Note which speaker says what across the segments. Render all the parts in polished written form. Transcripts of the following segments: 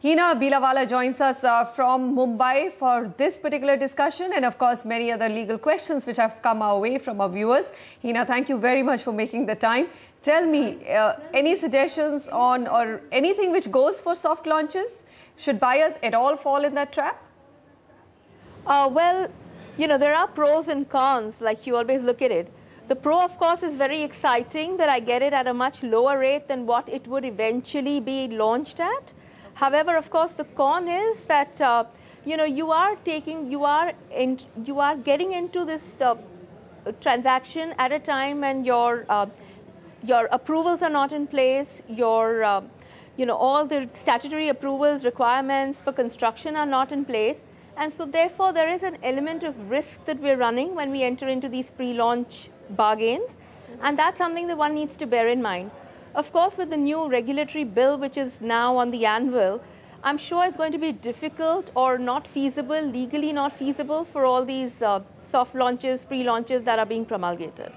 Speaker 1: Hina Bilawala joins us from Mumbai for this particular discussion and of course many other legal questions which have come our way from our viewers. Hina, thank you very much for making the time. Tell me, any suggestions on or anything which goes for soft launches? Should buyers at all fall in that trap?
Speaker 2: Well, you know, there are pros and cons, like you always look at it. The pro, of course, is very exciting that I get it at a much lower rate than what it would eventually be launched at. However, of course, the con is that, you know, you are getting into this transaction at a time when your approvals are not in place, you know, all the statutory approvals requirements for construction are not in place. And so, therefore, there is an element of risk that we're running when we enter into these pre-launch bargains. And that's something that one needs to bear in mind. Of course, with the new regulatory bill, which is now on the anvil, I'm sure it's going to be difficult or not feasible, legally not feasible for all these soft launches, pre-launches that are being promulgated.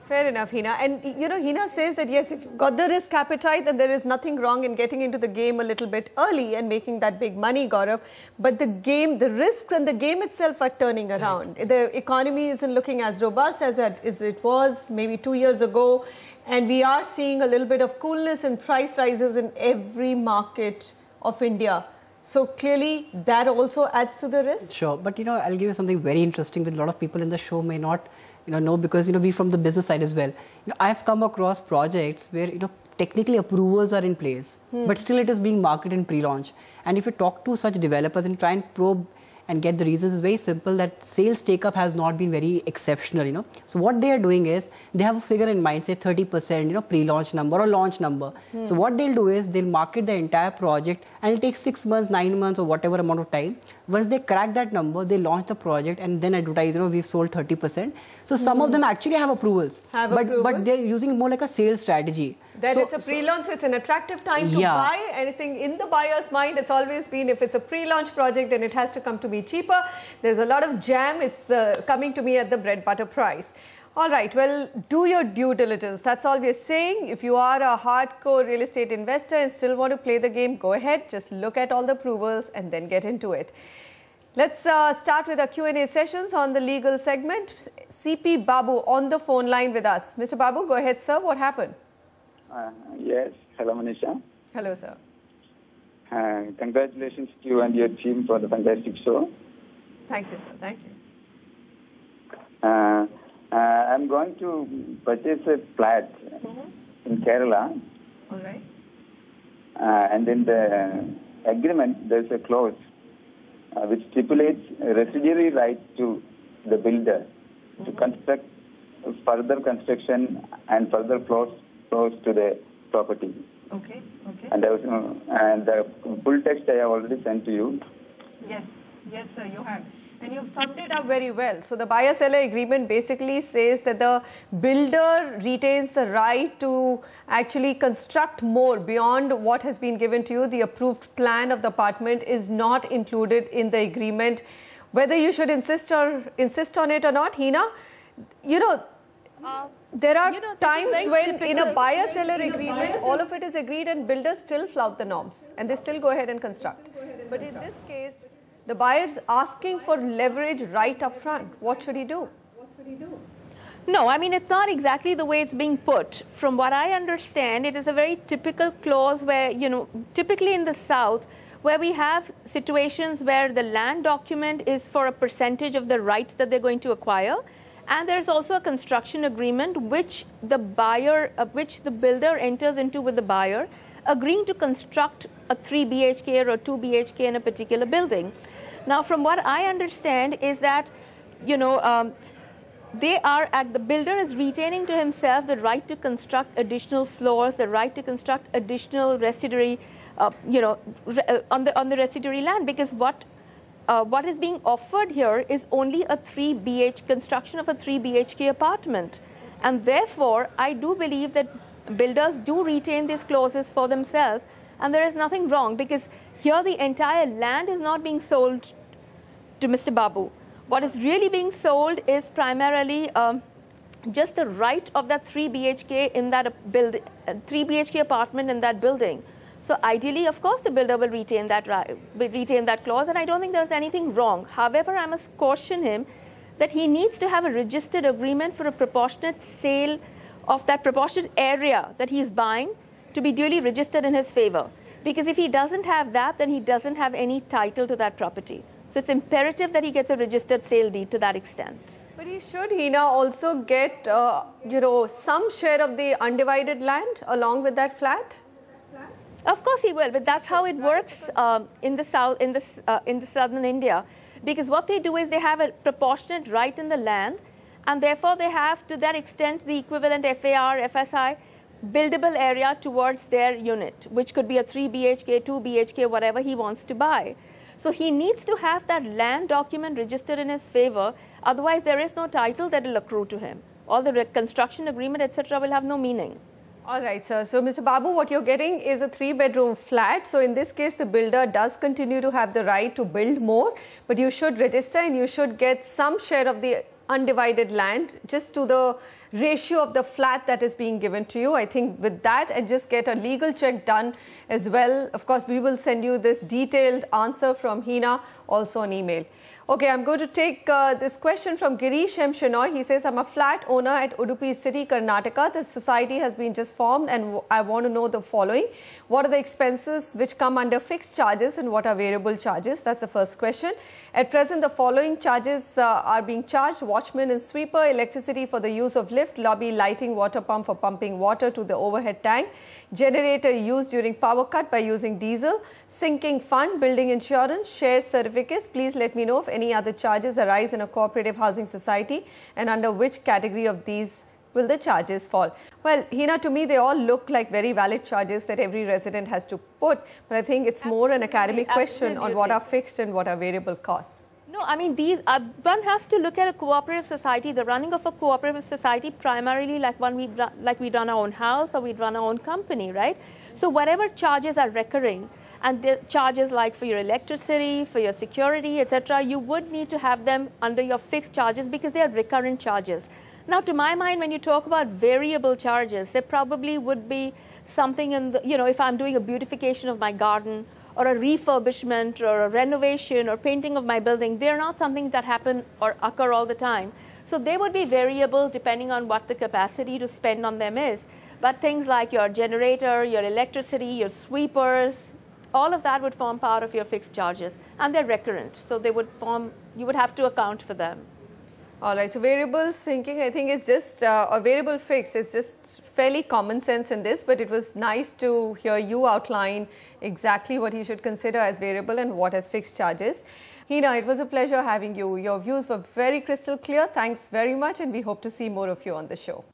Speaker 1: Fair enough, Hina. And, you know, Hina says that, yes, if you've got the risk appetite, then there is nothing wrong in getting into the game a little bit early and making that big money, Gaurav. But the game, the risks and the game itself are turning around. The economy isn't looking as robust as it was maybe 2 years ago. And we are seeing a little bit of coolness and price rises in every market of India. So clearly, that also adds to the risk.
Speaker 3: Sure. But, you know, I'll give you something very interesting that a lot of people in the show may not know, because, you know, we from the business side as well. You know, I've come across projects where, you know, technically approvals are in place, but still it is being marketed in pre-launch. And if you talk to such developers and try and probe and get the reasons, it's very simple that sales take-up has not been very exceptional, you know. So what they are doing is, they have a figure in mind, say 30%, you know, pre-launch number or launch number. So what they'll do is, they'll market the entire project and it'll take 6 months, 9 months or whatever amount of time. Once they crack that number, they launch the project and then advertise, you know, we've sold 30%. So some of them actually have approvals, but they're using more like a sales strategy.
Speaker 1: That it's a pre-launch, so it's an attractive time to buy. Anything in the buyer's mind, it's always been, if it's a pre-launch project, then it has to come to me cheaper. There's a lot of jam, it's coming to me at the bread butter price. All right, well, do your due diligence. That's all we're saying. If you are a hardcore real estate investor and still want to play the game, go ahead. Just look at all the approvals and then get into it. Let's start with our Q&A sessions on the legal segment. CP Babu on the phone line with us. Mr. Babu, go ahead, sir. What happened?
Speaker 4: Yes. Hello, Manisha.
Speaker 1: Hello, sir.
Speaker 4: Congratulations to you and your team for the fantastic show.
Speaker 1: Thank you, sir. Thank you.
Speaker 4: I'm going to purchase a flat in Kerala.
Speaker 1: All right.
Speaker 4: And in the agreement, there's a clause which stipulates a residuary right to the builder to construct further construction and further floors to the property.
Speaker 1: Okay. Okay.
Speaker 4: And the full text I have already sent to you.
Speaker 1: Yes. Yes, sir, you have. And you've summed it up very well. So the buyer-seller agreement basically says that the builder retains the right to actually construct more beyond what has been given to you. The approved plan of the apartment is not included in the agreement. Whether you should insist on it or not, Hina, you know, there are times when in a buyer-seller agreement, all of it is agreed and builders still flout the norms and they still go ahead and construct. But in this case, the buyer is asking for leverage right up front. What should he do?
Speaker 2: No, I mean, it's not exactly the way it's being put. From what I understand, it is a very typical clause where, you know, typically in the South, where we have situations where the land document is for a percentage of the right that they're going to acquire. And there's also a construction agreement which the builder enters into with the buyer, agreeing to construct a 3 BHK or a 2 BHK in a particular building. Now, from what I understand is that, you know, the builder is retaining to himself the right to construct additional floors, the right to construct additional residuary, you know, on the residuary land, because what is being offered here is only a construction of a 3 BHK apartment. And therefore, I do believe that builders do retain these clauses for themselves, and there is nothing wrong, because here the entire land is not being sold to Mr. Babu. What is really being sold is primarily just the right of that 3 BHK in that 3 BHK apartment in that building. So ideally, of course, the builder will retain that clause, and I don't think there's anything wrong. However, I must caution him that he needs to have a registered agreement for a proportionate sale of that proportionate area that he's buying to be duly registered in his favor. Because if he doesn't have that, then he doesn't have any title to that property. So it's imperative that he gets a registered sale deed to that extent.
Speaker 1: But he should, Hina, also get, some share of the undivided land along with that flat?
Speaker 2: Of course he will, but that's how it works in the southern India. Because what they do is they have a proportionate right in the land, and therefore they have, to that extent, the equivalent FAR, FSI, buildable area towards their unit, which could be a 3 BHK, 2 BHK, whatever he wants to buy. So he needs to have that land document registered in his favor, otherwise there is no title that will accrue to him. All the construction agreement, etc. will have no meaning.
Speaker 1: All right, sir. So, Mr. Babu, what you're getting is a 3-bedroom flat. So, in this case, the builder does continue to have the right to build more, but you should register and you should get some share of the undivided land just to the ratio of the flat that is being given to you. I think with that, and just get a legal check done as well. Of course, we will send you this detailed answer from Hina also on email. Okay, I'm going to take this question from Girish M. Shenoy. He says, I'm a flat owner at Udupi City, Karnataka. The society has been just formed and I want to know the following. What are the expenses which come under fixed charges and what are variable charges? That's the first question. At present, the following charges are being charged: watchman and sweeper, electricity for the use of lift, lobby lighting, water pump for pumping water to the overhead tank, generator used during power cut by using diesel, sinking fund, building insurance, share certificates. Please let me know if any other charges arise in a cooperative housing society and under which category of these will the charges fall. Well, Hina, to me, they all look like very valid charges that every resident has to put. But I think it's more an academic question on what are fixed and what are variable costs.
Speaker 2: No, I mean, these one has to look at a cooperative society, the running of a cooperative society, primarily like we run our own house or we run our own company, right? So whatever charges are recurring, and the charges like for your electricity, for your security, etc., you would need to have them under your fixed charges because they are recurrent charges. Now, to my mind, when you talk about variable charges, there probably would be something in the, if I'm doing a beautification of my garden or a refurbishment or a renovation or painting of my building, they're not something that happen or occur all the time. So they would be variable depending on what the capacity to spend on them is. But things like your generator, your electricity, your sweepers, all of that would form part of your fixed charges, and they're recurrent. So they would you would have to account for them.
Speaker 1: All right, so variable thinking, I think it's just, or variable fixed, it's just fairly common sense in this, but it was nice to hear you outline exactly what you should consider as variable and what as fixed charges. Hina, it was a pleasure having you. Your views were very crystal clear. Thanks very much, and we hope to see more of you on the show.